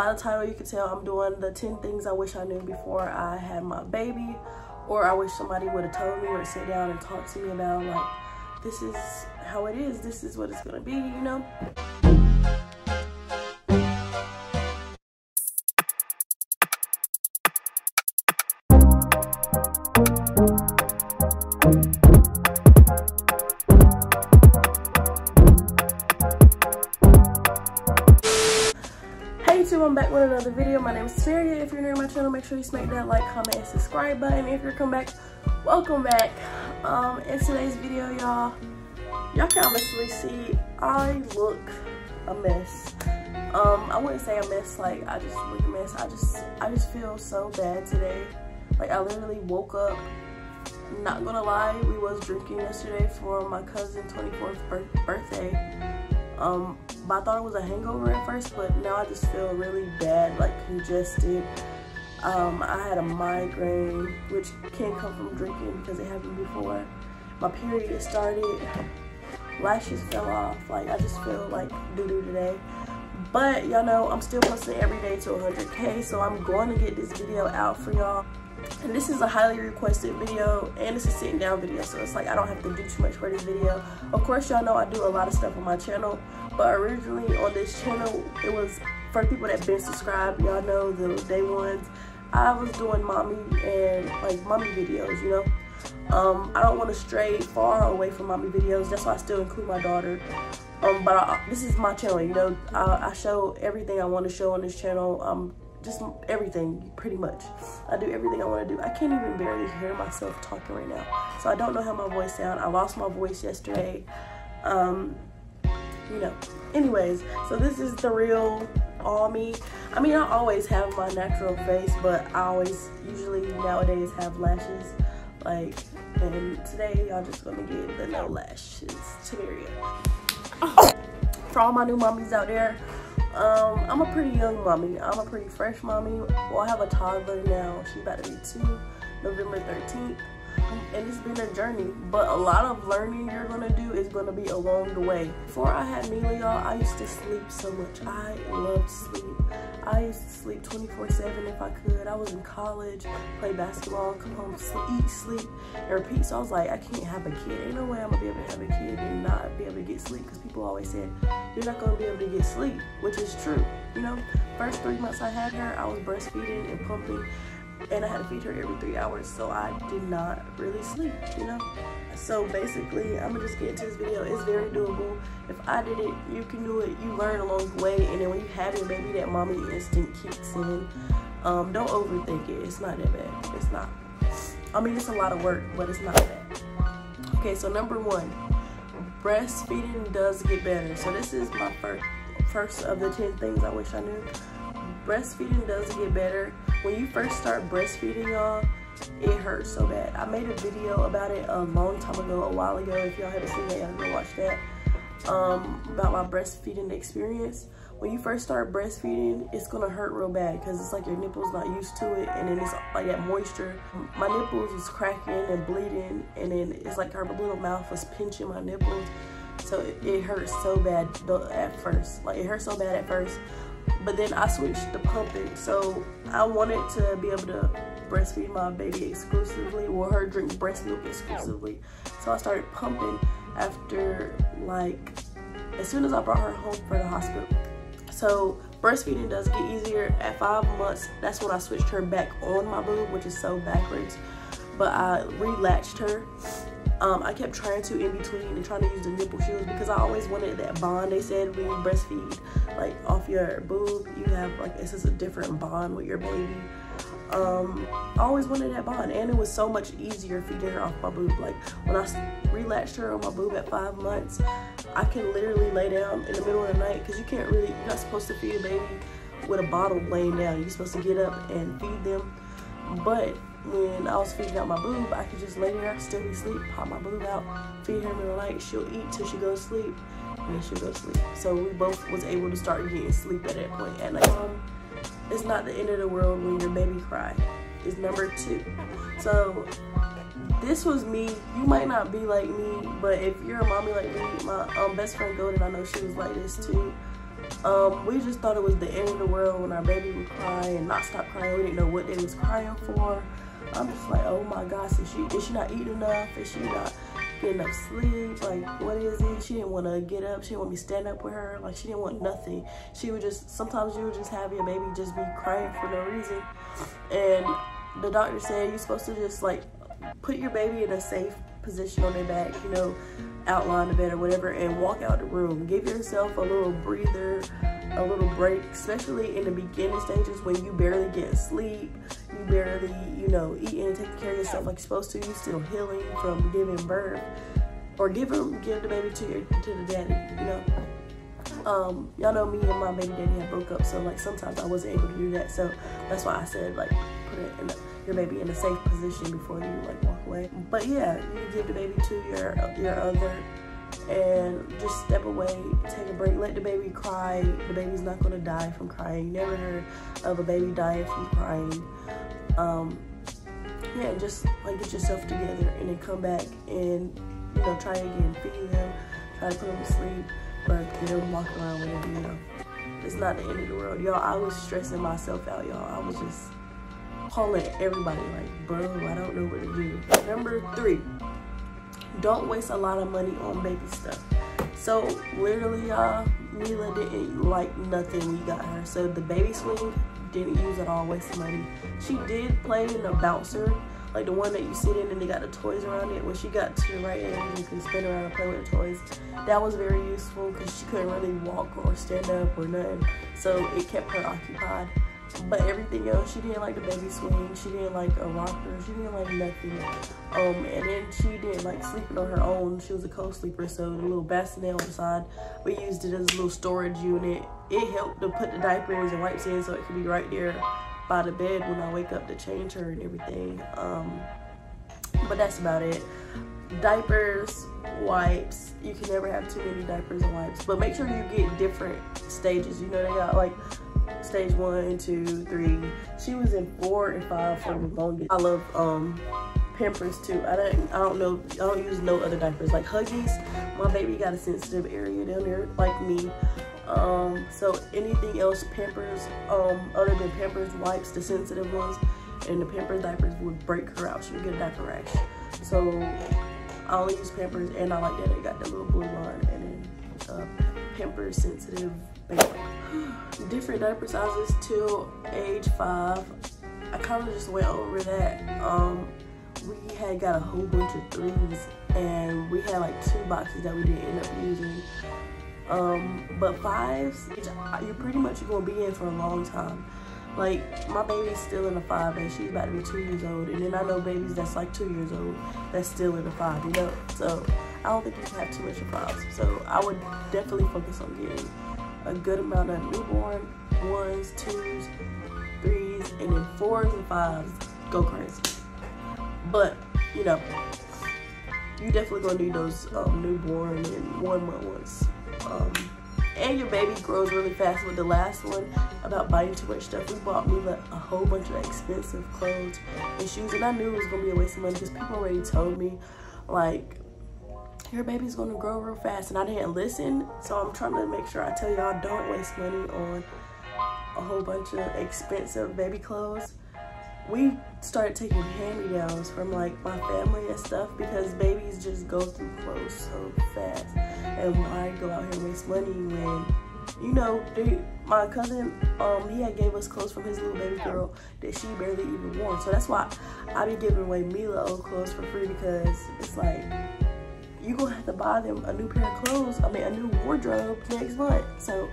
By the title, you can tell I'm doing the 10 things I wish I knew before I had my baby, or I wish somebody would have told me or sit down and talk to me about, like, this is how it is, this is what it's gonna be, you know? I'm back with another video. My name is Saria. If you're new to my channel, make sure you smack that like, comment, and subscribe button. If you're coming back, welcome back. In today's video, y'all can obviously see I look a mess. I wouldn't say a mess, like I just look a mess. I just feel so bad today. Like, I literally woke up, not gonna lie, we was drinking yesterday for my cousin's 24th birthday. But I thought it was a hangover at first, but now I just feel really bad, like congested. I had a migraine, which can come from drinking because it happened before. My period started, lashes fell off, like I just feel like doo-doo today. But y'all know I'm still posting every day to 100K, so I'm going to get this video out for y'all. And this is a highly requested video, and it's a sitting down video, so it's like I don't have to do too much for this video. Of course, y'all know I do a lot of stuff on my channel, but originally on this channel, it was for people that been subscribed. Y'all know the day ones. I was doing mommy and like mommy videos, you know. I don't want to stray far away from mommy videos. That's why I still include my daughter. But this is my channel, you know. I show everything I want to show on this channel. Just everything, pretty much. I do everything I want to do. I can't even barely hear myself talking right now, so I don't know how my voice sounds. I lost my voice yesterday. You know. Anyways, so this is the real all me. I mean, I always have my natural face, but I always usually nowadays have lashes. Like, and today y'all just gonna get the no lashes scenario. For all my new mommies out there, I'm a pretty young mommy. I'm a pretty fresh mommy. Well, I have a toddler now. She's about to be 2, November 13th. And it's been a journey, but a lot of learning you're gonna do is gonna be along the way. Before I had Mila, y'all, I used to sleep so much. I loved sleep. I used to sleep 24/7 if I could. I was in college, play basketball, come home, eat, sleep, and repeat. So I was like, I can't have a kid. Ain't no way I'm gonna be able to have a kid and not be able to get sleep, because people always said, you're not gonna be able to get sleep, which is true. You know, first 3 months I had her, I was breastfeeding and pumping, and I had to feed her every 3 hours, so I did not really sleep, you know. So basically, I'm gonna just get into this video. It's very doable. If I did it, you can do it. You learn along the way, and then when you have your baby, that mommy instinct kicks in. Don't overthink it. It's not that bad. It's not. I mean, it's a lot of work, but it's not bad. Okay, so number 1, breastfeeding does get better. So this is my first of the 10 things I wish I knew. Breastfeeding does get better. When you first start breastfeeding, y'all, it hurts so bad. I made a video about it a long time ago, a while ago. If y'all haven't seen that, y'all go watch that. About my breastfeeding experience. When you first start breastfeeding, it's gonna hurt real bad because it's like your nipples not used to it, and then it's like that moisture. My nipples was cracking and bleeding, and then it's like her little mouth was pinching my nipples. So it hurts so bad at first. Like, it hurt so bad at first. But then I switched to pumping, so I wanted to be able to breastfeed my baby exclusively, or her drink breast milk exclusively. So I started pumping after, like, as soon as I brought her home from the hospital. So breastfeeding does get easier. At 5 months, that's when I switched her back on my boob, which is so backwards. But I relatched her. I kept trying to in between and trying to use the nipple shields because I always wanted that bond. They said when you breastfeed, like, off your boob, you have, like, this is a different bond with your baby. I always wanted that bond, and it was so much easier feeding her off my boob. Like, when I relatched her on my boob at 5 months, I can literally lay down in the middle of the night, because you're not supposed to feed a baby with a bottle laying down. You're supposed to get up and feed them. But when I was feeding out my boob, I could just lay there, still be asleep, pop my boob out, feed her in the middle of the night. She'll eat till she goes to sleep, and then she'll go to sleep. So we both was able to start getting sleep at that point. At night, it's not the end of the world when your baby cry. It's number 2. So this was me. You might not be like me, but if you're a mommy like me, my best friend Golden, I know she was like this too. We just thought it was the end of the world when our baby would cry and not stop crying. We didn't know what they was crying for. I'm just like, oh my gosh, is she not eating enough? Is she not getting enough sleep? Like, what is it? She didn't want to get up. She didn't want me to stand up with her. Like, she didn't want nothing. She would just, sometimes you would just have your baby just be crying for no reason. And the doctor said you're supposed to just like put your baby in a safe position on their back, you know, outline the bed or whatever, and walk out the room. Give yourself a little breather, a little break, especially in the beginning stages when you barely get sleep, you barely, you know, eating and taking care of yourself like you're supposed to. You still healing from giving birth, or give the baby to the daddy, you know. Y'all know me and my baby daddy had broke up, so like sometimes I wasn't able to do that, so that's why I said like put it in your baby in a safe position before you like walk away. But yeah, you give the baby to your other and just step away, take a break, let the baby cry. The baby's not gonna die from crying. You never heard of a baby dying from crying. Yeah, just like get yourself together and then come back and, you know, try again, feed them, try to put them to sleep, or get them walk around, whatever, you know. It's not the end of the world. Y'all, I was stressing myself out, y'all. I was just calling everybody like, bro, I don't know what to do. Number 3, don't waste a lot of money on baby stuff. So literally, y'all, Mila didn't like nothing we got her. So the baby swing, didn't use at all, wasted money. She did play in the bouncer, like the one that you sit in and they got the toys around it. When she got to the right age, you can spin around and play with the toys. That was very useful because she couldn't really walk or stand up or nothing. So it kept her occupied. But everything else, she didn't like the baby swing, she didn't like a rocker, she didn't like nothing. And then she didn't like sleeping on her own. She was a co-sleeper, so the little bassinet on the side, we used it as a little storage unit. It helped to put the diapers and wipes in so it could be right there by the bed when I wake up to change her and everything. But that's about it. Diapers, wipes, you can never have too many diapers and wipes, but make sure you get different stages. You know, they got like stage 1, 2, 3. She was in 4 and 5 for the longest. I love Pampers too. I don't use no other diapers. Like Huggies, my baby got a sensitive area down there like me. So anything else, Pampers, other than Pampers wipes, the sensitive ones, and the Pampers diapers would break her out. She would get a diaper rash. So I only use Pampers, and I like that it got the little blue line, and then Pampers sensitive baby. Different diaper sizes till age 5. I kind of just went over that. We had got a whole bunch of 3s, and we had like 2 boxes that we didn't end up using. But 5s, you're pretty much gonna be in for a long time. Like, my baby's still in a 5 and she's about to be 2 years old, and then I know babies that's like 2 years old that's still in a 5, you know? So I don't think you can have too much of 5s. So I would definitely focus on getting a good amount of newborn 1s, 2s, 3s, and then 4s and 5s. Go crazy. But, you know, you definitely gonna need those newborn and 1 month ones. And your baby grows really fast. With the last one about buying too much stuff, we bought Mila a whole bunch of expensive clothes and shoes, and I knew it was gonna be a waste of money because people already told me, like, your baby's gonna grow real fast, and I didn't listen. So I'm trying to make sure I tell y'all, don't waste money on a whole bunch of expensive baby clothes. We started taking hand-me-downs from like my family and stuff because babies just go through clothes so fast. And why go out here and waste money when, you know, my cousin, he had gave us clothes from his little baby girl that she barely even wore. So that's why I be giving away Mila old clothes for free, because it's like, you gonna have to buy them a new pair of clothes, a new wardrobe next month. So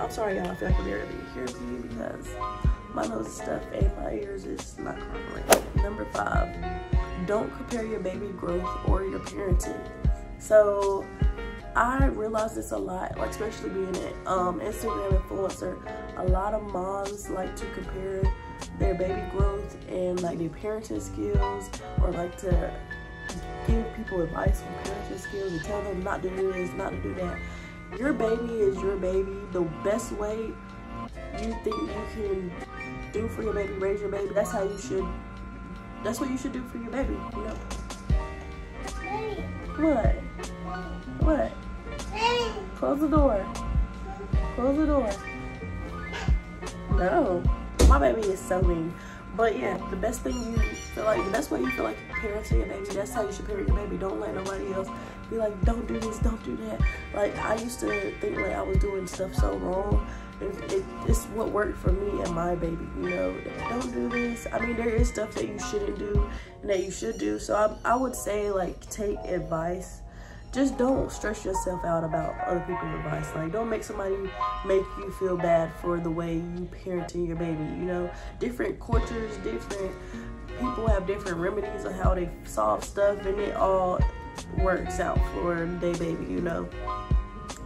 I'm sorry y'all if y'all can barely hear me because my nose is stuffed and my ears is not cooperating. Number 5, don't compare your baby growth or your parenting. So I realized this a lot, like especially being an Instagram influencer. A lot of moms like to compare their baby growth and like their parenting skills, or like to give people advice on parenting skills and tell them not to do this, not to do that. Your baby is your baby. The best way you think you can do for your baby, raise your baby, that's what you should do for your baby, you know? What? What? Close the door. Close the door. No. My baby is so mean. But yeah, the best way you feel like parenting your baby, that's how you should parent your baby. Don't let nobody else be like, don't do this, don't do that. Like, I used to think like I was doing stuff so wrong. It's what worked for me and my baby, you know. Don't do this. I mean, there is stuff that you shouldn't do and that you should do. So I would say, like, take advice. Just don't stress yourself out about other people's advice. Like, don't make somebody make you feel bad for the way you parenting your baby, you know. Different cultures, different people have different remedies on how they solve stuff, and it all works out for their baby, you know.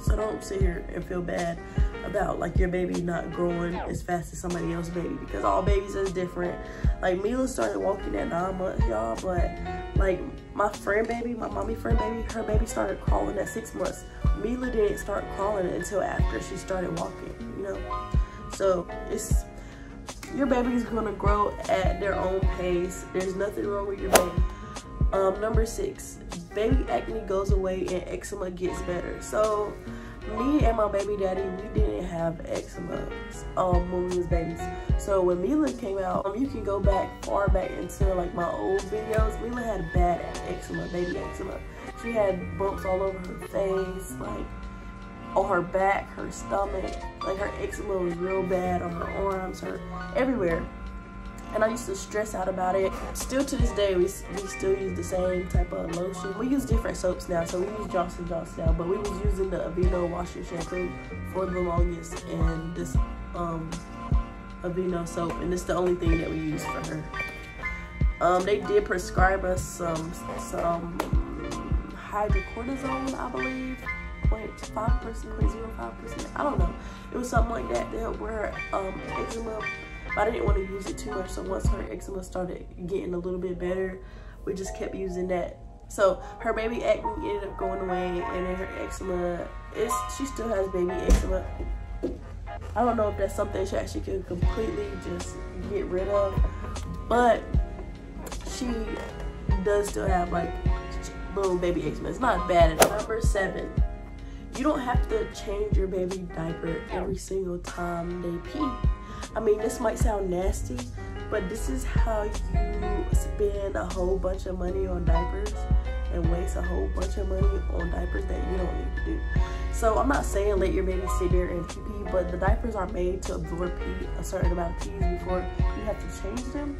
So don't sit here and feel bad about like your baby not growing as fast as somebody else's baby, because all babies is different. Like, Mila started walking at 9 months, y'all, but like my friend baby, my mommy friend baby, her baby started crawling at 6 months. Mila didn't start crawling until after she started walking, you know. So it's, your baby's gonna grow at their own pace. There's nothing wrong with your baby. Number 6, baby acne goes away and eczema gets better. So me and my baby daddy, we didn't have eczema when we was babies. So when Mila came out, you can go back far back into like my old videos. Mila had bad eczema, baby eczema. She had bumps all over her face, like on her back, her stomach. Like, her eczema was real bad on her arms, her everywhere. And I used to stress out about it. Still to this day, we still use the same type of lotion. We use different soaps now, so we use Johnson Johnson now, but we was using the Aveeno washing shampoo for the longest, and this Aveeno soap, and it's the only thing that we use for her. They did prescribe us some hydrocortisone, I believe, 0.5%, 0.05%. I don't know. It was something like that to help with her eczema. But I didn't want to use it too much, so once her eczema started getting a little bit better, we just kept using that. So her baby acne ended up going away, and then her eczema, she still has baby eczema. I don't know if that's something she could completely just get rid of, but she does still have like little baby eczema. It's not bad enough. Number 7, you don't have to change your baby diaper every single time they pee. I mean, this might sound nasty, but this is how you spend a whole bunch of money on diapers and waste a whole bunch of money on diapers that you don't need to do. So I'm not saying let your baby sit there and pee, but the diapers are made to absorb pee, a certain amount of pees before you have to change them.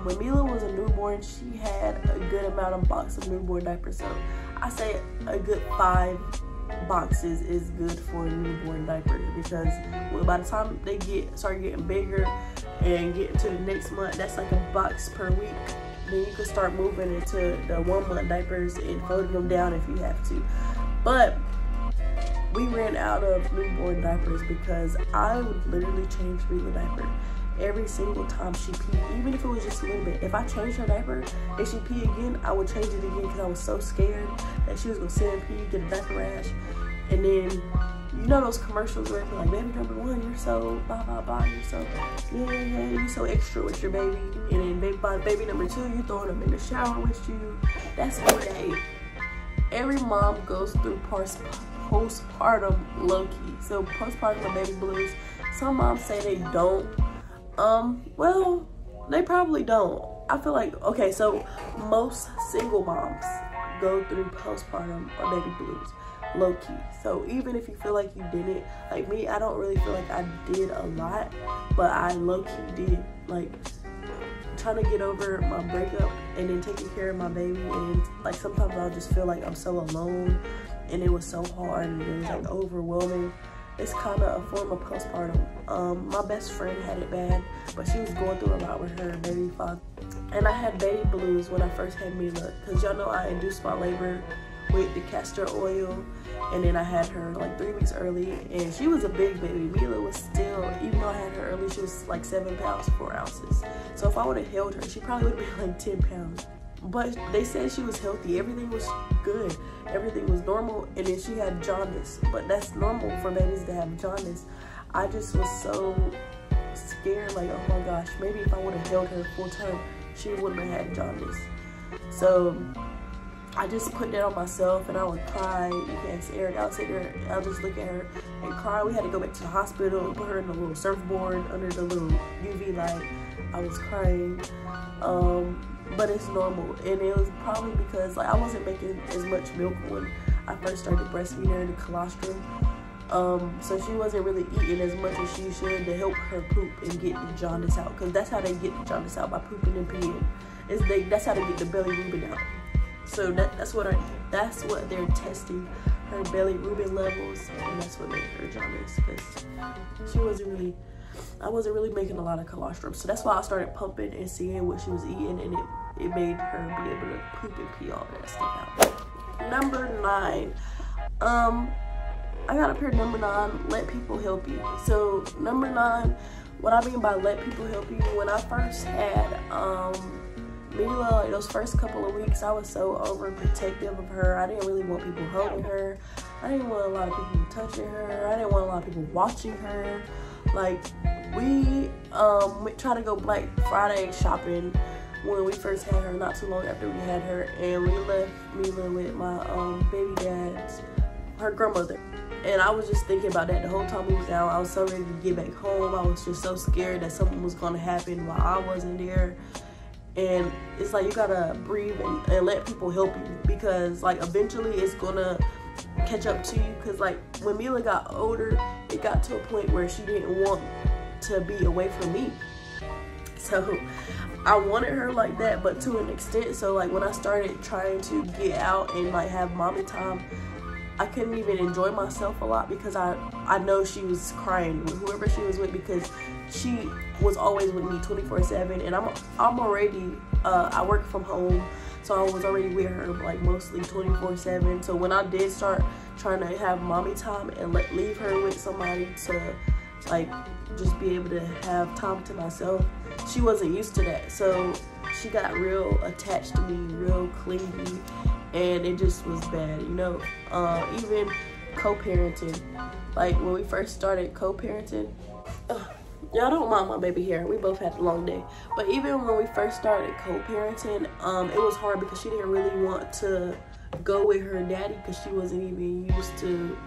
When Mila was a newborn, she had a good amount of box of newborn diapers. So I say a good 5 boxes is good for newborn diapers, because by the time they start getting bigger and get to the next month, that's like a box per week. Then you can start moving into the 1 month diapers and folding them down if you have to. But we ran out of newborn diapers because I would literally change Mila diaper every single time she peed, even if it was just a little bit. If I changed her diaper and she peed again, I would change it again, because I was so scared that she was gonna sit and pee, get a diaper rash. And then, you know those commercials where it's like, baby number 1, you're so blah blah blah, you're so yeah, you're so extra with your baby. And then baby number 2, you throwing them in the shower with you. That's what they hate. Every mom goes through postpartum low-key. So postpartum and baby blues. Some moms say they don't. Well, they probably don't. I feel like, okay, so most single moms go through postpartum or baby blues, low-key. So even if you feel like you didn't, like me, I don't really feel like I did a lot, but I low-key did. Like, trying to get over my breakup and then taking care of my baby, and like sometimes I'll just feel like I'm so alone, and it was so hard, and it was like overwhelming. It's kind of a form of postpartum. My best friend had it bad, but she was going through a lot with her baby father. And I had baby blues when I first had Mila, because y'all know I induced my labor with the castor oil, and then I had her like 3 weeks early, and she was a big baby. Mila was still, even though I had her early, she was like 7 pounds 4 ounces. So if I would have held her, she probably would have been like 10 pounds. But they said she was healthy. Everything was good. Everything was normal. And then she had jaundice. But that's normal for babies to have jaundice. I just was so scared. Like, oh my gosh, maybe if I would have held her full term, she wouldn't have had jaundice. So I just put that on myself, and I would cry. You can ask Eric. I would sit there, I'll just look at her and cry. We had to go back to the hospital and put her in a little surfboard under the little UV light. I was crying, but it's normal, and it was probably because like I wasn't making as much milk when I first started breastfeeding her, the colostrum. So she wasn't really eating as much as she should to help her poop and get the jaundice out, because that's how they get the jaundice out, by pooping and peeing. That's how they get the belly rubin out. So that's what they're testing, her belly rubin levels, and that's what made her jaundice, because I wasn't really making a lot of colostrum. So that's why I started pumping and seeing what she was eating, and it made her be able to poop and pee all that stuff out. Number 9. I got up here number 9, let people help you. So number 9, what I mean by let people help you, when I first had Mila, like those first couple of weeks, I was so overprotective of her. I didn't really want people holding her. I didn't want a lot of people touching her. I didn't want a lot of people watching her. Like, we tried to go Black Friday shopping when we first had her, not too long after we had her, and we left Mila with my baby dad's, her grandmother. And I was just thinking about that the whole time we was out. I was so ready to get back home. I was just so scared that something was gonna happen while I wasn't there. And it's like, you gotta breathe and let people help you, because like eventually it's gonna catch up to you. Because like when Mila got older, it got to a point where she didn't want to be away from me. So I wanted her like that, but to an extent. So like when I started trying to get out and like have mommy time, I couldn't even enjoy myself a lot, because I know she was crying with whoever she was with, because she was always with me 24/7, and I'm already I work from home, so I was already with her like mostly 24/7. So when I did start trying to have mommy time and leave her with somebody to like just be able to have time to myself, she wasn't used to that. So she got real attached to me, real clingy, and it just was bad, you know. Even co-parenting, like when we first started co-parenting, y'all don't mind my baby hair, we both had a long day, but even when we first started co-parenting, it was hard because she didn't really want to go with her daddy, because she wasn't even used to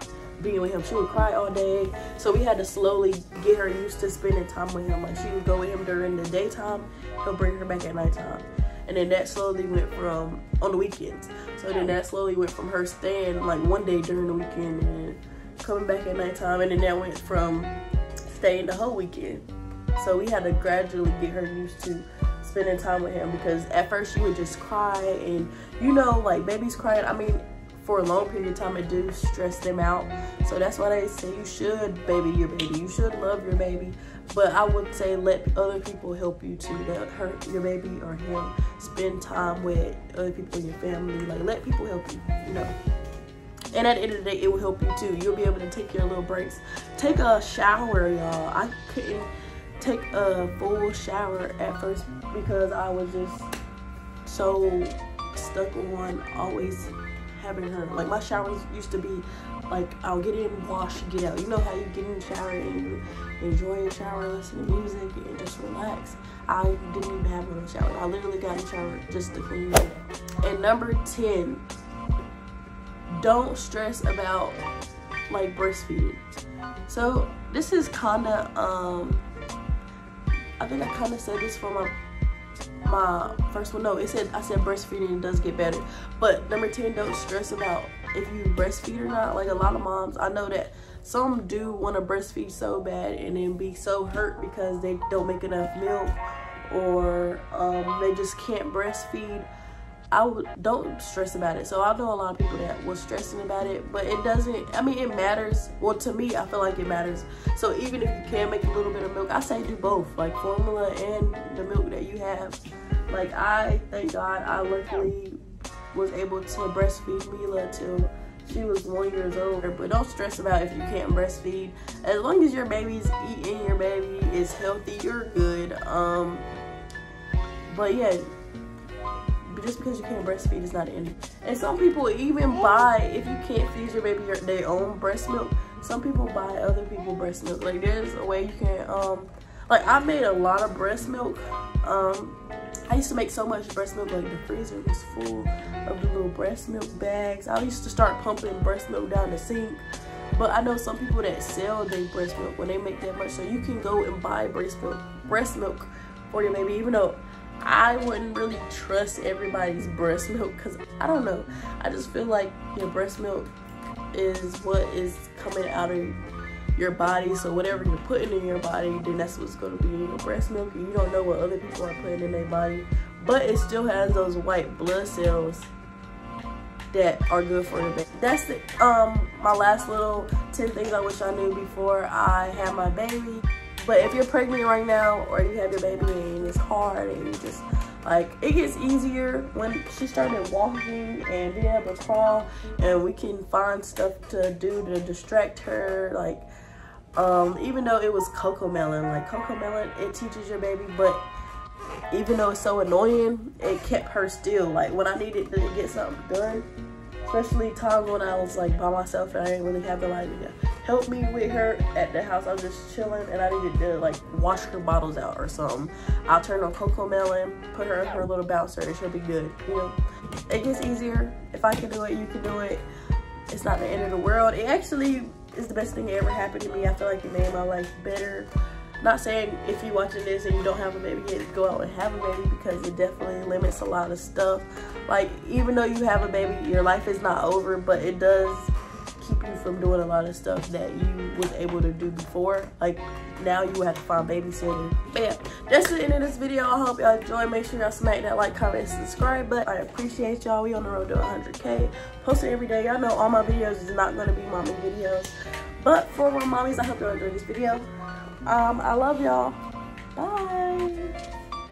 being with him. She would cry all day, so we had to slowly get her used to spending time with him. Like, she would go with him during the daytime, he'll bring her back at nighttime. And then that slowly went from, on the weekends. So then that slowly went from her staying like one day during the weekend and coming back at nighttime. And then that went from staying the whole weekend. So we had to gradually get her used to spending time with him, because at first she would just cry, and you know, like babies crying, I mean, for a long period of time, it do stress them out. So that's why they say you should baby your baby, you should love your baby. But I would say let other people help you too. Let your baby or him spend time with other people in your family. Like, let people help you, you know. And at the end of the day, it will help you too. You'll be able to take your little breaks. Take a shower, y'all. I couldn't take a full shower at first because I was just so stuck on always having her. Like, my showers used to be like, I'll get in, wash, get out. You know how you get in the shower and you enjoy your shower, listen to music, and just relax. I didn't even have one in the shower. I literally got in the shower just to clean it up. And number 10, don't stress about like breastfeeding. So this is kinda I think I kinda said this for my first one. No, I said breastfeeding does get better. But number 10, don't stress about if you breastfeed or not. Like, a lot of moms, I know that some do want to breastfeed so bad and then be so hurt because they don't make enough milk, or they just can't breastfeed. Don't stress about it. So I know a lot of people that was stressing about it, but it doesn't, I mean, it matters. Well, to me, I feel like it matters. So even if you can make a little bit of milk, I say do both, like formula and the milk that you have. Like, I thank God I luckily was able to breastfeed Mila till she was 1 year old. But don't stress about if you can't breastfeed. As long as your baby's eating, your baby is healthy, you're good. But yeah, just because you can't breastfeed is not the end. And some people even buy, if you can't feed your baby their own breast milk, some people buy other people's breast milk. Like, there's a way you can, like, I made a lot of breast milk I used to make so much breast milk, like the freezer was full of the little breast milk bags. I used to start pumping breast milk down the sink. But I know some people that sell their breast milk when they make that much, so you can go and buy breast milk for your baby, even though I wouldn't really trust everybody's breast milk, because I don't know, I just feel like your breast milk is what is coming out of your body, so whatever you're putting in your body, then that's what's going to be in your breast milk, and you don't know what other people are putting in their body, but it still has those white blood cells that are good for the baby. That's the my last little 10 things I wish I knew before I had my baby. But if you're pregnant right now, or you have your baby and it's hard, and you just like, it gets easier when she started walking and being able to crawl, and we can find stuff to do to distract her, like even though it was Cocomelon, like Cocomelon, it teaches your baby, but even though it's so annoying, it kept her still. Like when I needed to get something done, especially times when I was like by myself and I didn't really have nobody to help me with her at the house, I was just chilling and I needed to like wash her bottles out or something, I'll turn on Cocomelon, put her in her little bouncer, and she'll be good. You know, it gets easier. If I can do it, you can do it. It's not the end of the world. It actually is the best thing that ever happened to me. I feel like it made my life better. Not saying if you're watching this and you don't have a baby yet, go out and have a baby, because it definitely limits a lot of stuff. Like, even though you have a baby, your life is not over, but it does keep you from doing a lot of stuff that you was able to do before. Like, now you have to find babysitting. But yeah, that's the end of this video. I hope y'all enjoyed. Make sure y'all smack that like, comment, and subscribe button. I appreciate y'all. We on the road to 100K. Posting every day. Y'all know all my videos is not going to be mommy videos. But for more mommies, I hope y'all enjoyed this video. I love y'all. Bye.